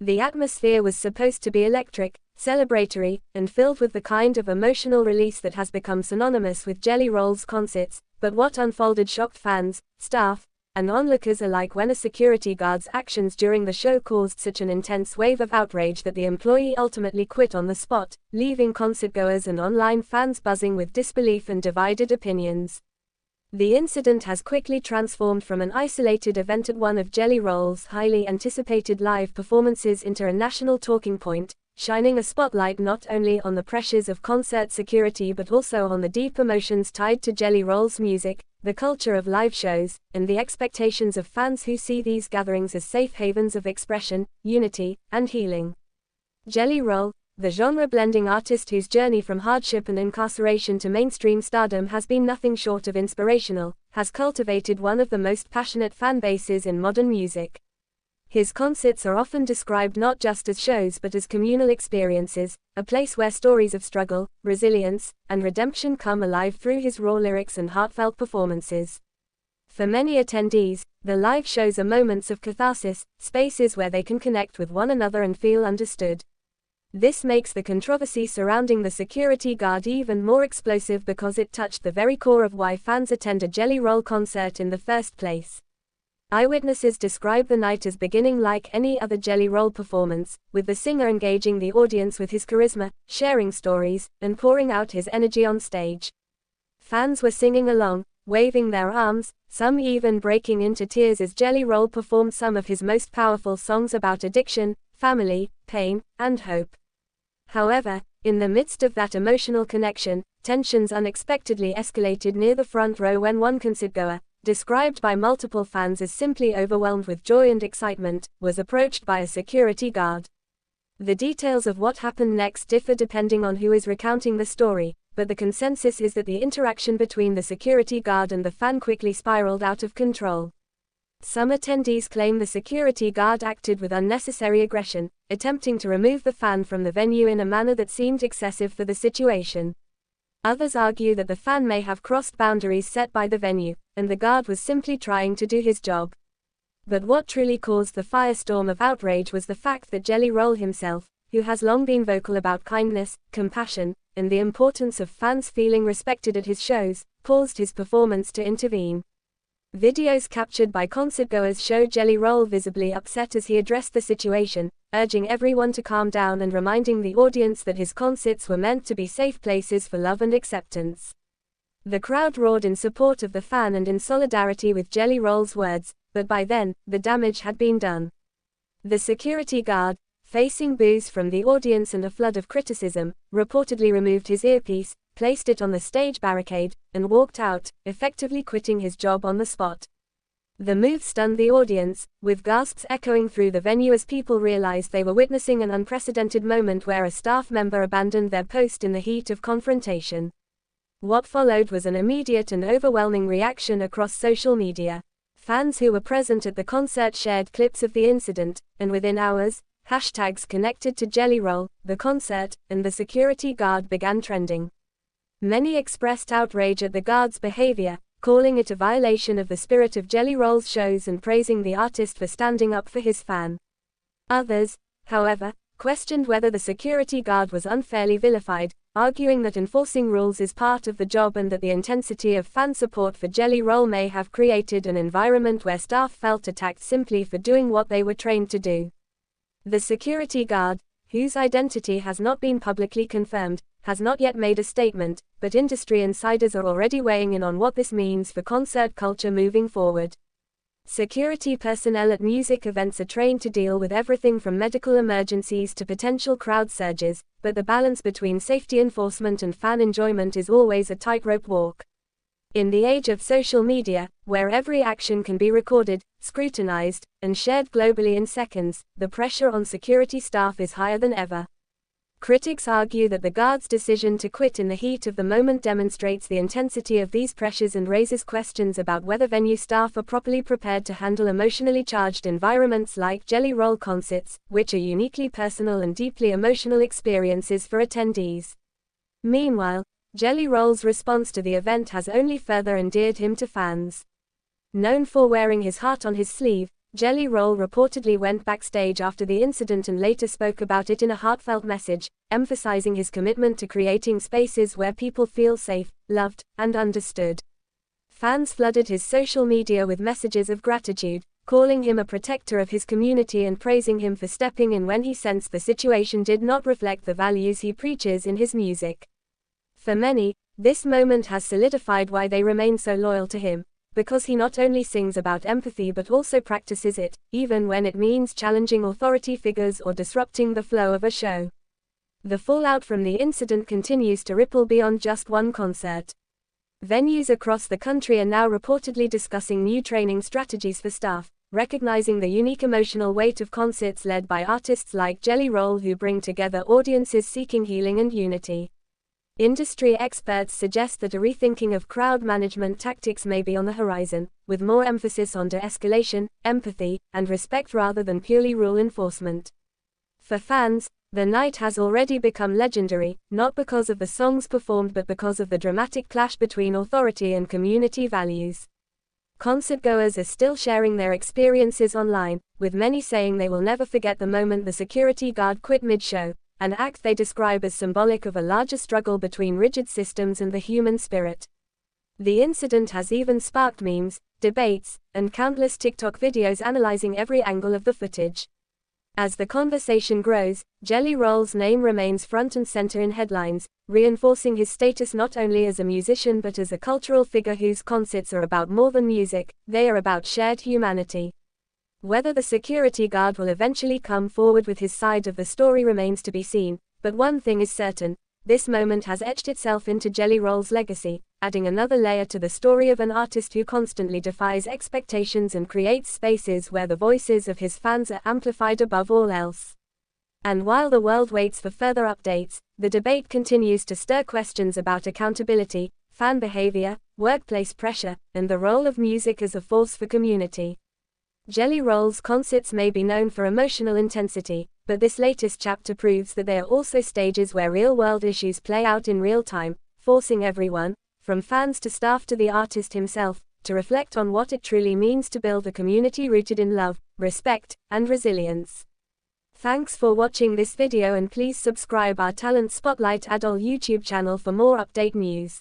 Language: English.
The atmosphere was supposed to be electric, celebratory, and filled with the kind of emotional release that has become synonymous with Jelly Roll's concerts, but what unfolded shocked fans, staff, and onlookers alike when a security guard's actions during the show caused such an intense wave of outrage that the employee ultimately quit on the spot, leaving concertgoers and online fans buzzing with disbelief and divided opinions. The incident has quickly transformed from an isolated event at one of Jelly Roll's highly anticipated live performances into a national talking point, shining a spotlight not only on the pressures of concert security but also on the deep emotions tied to Jelly Roll's music, the culture of live shows, and the expectations of fans who see these gatherings as safe havens of expression, unity, and healing. Jelly Roll, the genre-blending artist whose journey from hardship and incarceration to mainstream stardom has been nothing short of inspirational, has cultivated one of the most passionate fan bases in modern music. His concerts are often described not just as shows but as communal experiences, a place where stories of struggle, resilience, and redemption come alive through his raw lyrics and heartfelt performances. For many attendees, the live shows are moments of catharsis, spaces where they can connect with one another and feel understood. This makes the controversy surrounding the security guard even more explosive because it touched the very core of why fans attend a Jelly Roll concert in the first place. Eyewitnesses describe the night as beginning like any other Jelly Roll performance, with the singer engaging the audience with his charisma, sharing stories, and pouring out his energy on stage. Fans were singing along, waving their arms, some even breaking into tears as Jelly Roll performed some of his most powerful songs about addiction, family, pain, and hope. However, in the midst of that emotional connection, tensions unexpectedly escalated near the front row when one concertgoer, described by multiple fans as simply overwhelmed with joy and excitement, was approached by a security guard. The details of what happened next differ depending on who is recounting the story, but the consensus is that the interaction between the security guard and the fan quickly spiraled out of control. Some attendees claim the security guard acted with unnecessary aggression, attempting to remove the fan from the venue in a manner that seemed excessive for the situation. Others argue that the fan may have crossed boundaries set by the venue, and the guard was simply trying to do his job. But what truly caused the firestorm of outrage was the fact that Jelly Roll himself, who has long been vocal about kindness, compassion, and the importance of fans feeling respected at his shows, paused his performance to intervene. Videos captured by concertgoers show Jelly Roll visibly upset as he addressed the situation, urging everyone to calm down and reminding the audience that his concerts were meant to be safe places for love and acceptance. The crowd roared in support of the fan and in solidarity with Jelly Roll's words, but by then, the damage had been done. The security guard, facing boos from the audience and a flood of criticism, reportedly removed his earpiece, placed it on the stage barricade, and walked out, effectively quitting his job on the spot. The move stunned the audience, with gasps echoing through the venue as people realized they were witnessing an unprecedented moment where a staff member abandoned their post in the heat of confrontation. What followed was an immediate and overwhelming reaction across social media. Fans who were present at the concert shared clips of the incident, and within hours, hashtags connected to Jelly Roll, the concert, and the security guard began trending. Many expressed outrage at the guard's behavior, calling it a violation of the spirit of Jelly Roll's shows and praising the artist for standing up for his fan. Others, however, questioned whether the security guard was unfairly vilified, arguing that enforcing rules is part of the job and that the intensity of fan support for Jelly Roll may have created an environment where staff felt attacked simply for doing what they were trained to do. The security guard, whose identity has not been publicly confirmed, has not yet made a statement, but industry insiders are already weighing in on what this means for concert culture moving forward. Security personnel at music events are trained to deal with everything from medical emergencies to potential crowd surges, but the balance between safety enforcement and fan enjoyment is always a tightrope walk. In the age of social media, where every action can be recorded, scrutinized, and shared globally in seconds, the pressure on security staff is higher than ever. Critics argue that the guard's decision to quit in the heat of the moment demonstrates the intensity of these pressures and raises questions about whether venue staff are properly prepared to handle emotionally charged environments like Jelly Roll concerts, which are uniquely personal and deeply emotional experiences for attendees. Meanwhile, Jelly Roll's response to the event has only further endeared him to fans. Known for wearing his heart on his sleeve, Jelly Roll reportedly went backstage after the incident and later spoke about it in a heartfelt message, emphasizing his commitment to creating spaces where people feel safe, loved, and understood. Fans flooded his social media with messages of gratitude, calling him a protector of his community and praising him for stepping in when he sensed the situation did not reflect the values he preaches in his music. For many, this moment has solidified why they remain so loyal to him, because he not only sings about empathy but also practices it, even when it means challenging authority figures or disrupting the flow of a show. The fallout from the incident continues to ripple beyond just one concert. Venues across the country are now reportedly discussing new training strategies for staff, recognizing the unique emotional weight of concerts led by artists like Jelly Roll who bring together audiences seeking healing and unity. Industry experts suggest that a rethinking of crowd management tactics may be on the horizon, with more emphasis on de-escalation, empathy, and respect rather than purely rule enforcement. For fans, the night has already become legendary, not because of the songs performed but because of the dramatic clash between authority and community values. Concertgoers are still sharing their experiences online, with many saying they will never forget the moment the security guard quit mid-show, an act they describe as symbolic of a larger struggle between rigid systems and the human spirit. The incident has even sparked memes, debates, and countless TikTok videos analyzing every angle of the footage. As the conversation grows, Jelly Roll's name remains front and center in headlines, reinforcing his status not only as a musician but as a cultural figure whose concerts are about more than music, they are about shared humanity. Whether the security guard will eventually come forward with his side of the story remains to be seen, but one thing is certain, this moment has etched itself into Jelly Roll's legacy, adding another layer to the story of an artist who constantly defies expectations and creates spaces where the voices of his fans are amplified above all else. And while the world waits for further updates, the debate continues to stir questions about accountability, fan behavior, workplace pressure, and the role of music as a force for community. Jelly Roll's concerts may be known for emotional intensity, but this latest chapter proves that they are also stages where real-world issues play out in real time, forcing everyone, from fans to staff to the artist himself, to reflect on what it truly means to build a community rooted in love, respect, and resilience. Thanks for watching this video and please subscribe our Talent Spotlight Adult YouTube channel for more update news.